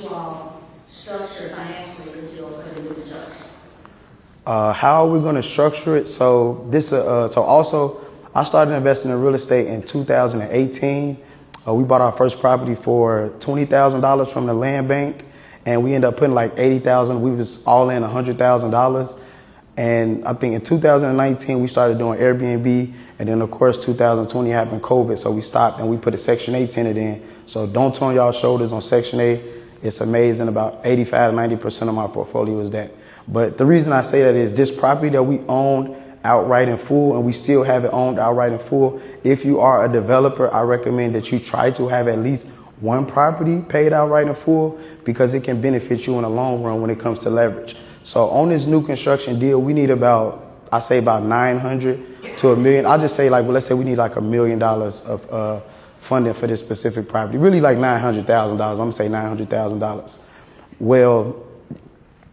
you all structure financially the deal for the new construction? How are we going to structure it? So also I started investing in real estate in 2018. We bought our first property for $20,000 from the land bank, and we ended up putting like $80,000. We was all in $100,000. And I think in 2019 we started doing Airbnb, and then of course 2020 happened COVID, so we stopped and we put a Section 8 tenant in. So don't turn y'all shoulders on Section 8. It's amazing. About 85 to 90% of my portfolio is that. But the reason I say that is this property that we owned outright in full, and we still have it owned outright in full. If you are a developer, I recommend that you try to have at least one property paid outright in full, because it can benefit you in the long run when it comes to leverage. So on this new construction deal, we need about 900 to $1 million. I'll just say let's say we need like $1 million of funding for this specific property. Really like $900,000. I'm gonna say $900,000. Well,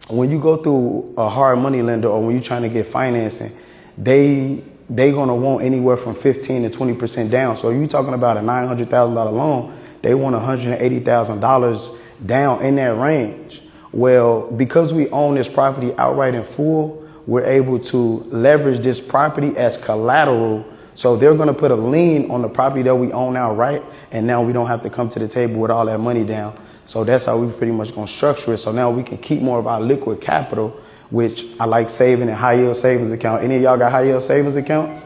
when you go through a hard money lender, or when you're trying to get financing, they gonna want anywhere from 15 to 20% down. So you're talking about a $900,000 loan, they want $180,000 down in that range. Well, because we own this property outright in full, we're able to leverage this property as collateral. So they're going to put a lien on the property that we own outright, and now we don't have to come to the table with all that money down. So that's how we pretty much going to structure it. So now we can keep more of our liquid capital, which I like saving in high yield savings account. Any of y'all got high yield savings accounts?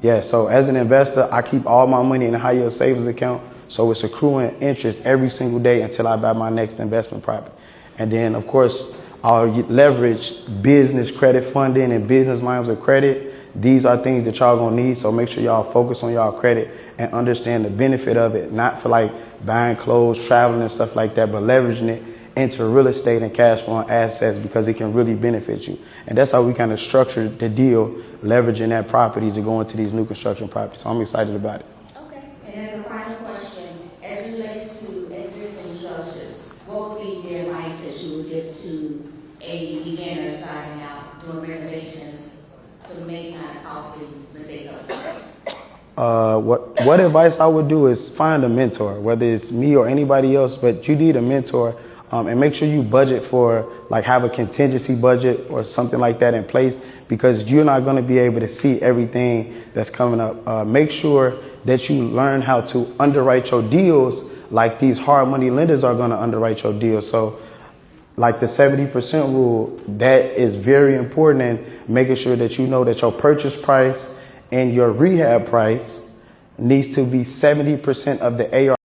Yeah. So as an investor, I keep all my money in a high yield savings account. So it's accruing interest every single day until I buy my next investment property. And then, of course, I'll leverage business credit funding and business lines of credit. These are things that y'all gonna need, so make sure y'all focus on y'all credit and understand the benefit of it, not for like buying clothes, traveling and stuff like that, but leveraging it into real estate and cash flowing assets, because it can really benefit you. And that's how we kind of structured the deal, leveraging that property to go into these new construction properties. So I'm excited about it. Okay. And as a final question, as it relates to existing structures, what would be the advice that you would give to a beginner starting out doing renovations to make not a costly mistake of? What advice I would do is find a mentor, whether it's me or anybody else, but you need a mentor, and make sure you budget for, have a contingency budget or something like that in place, because you're not going to be able to see everything that's coming up. Make sure that you learn how to underwrite your deals like these hard money lenders are going to underwrite your deals. So like the 70% rule, that is very important, and making sure that you know that your purchase price and your rehab price needs to be 70% of the AR.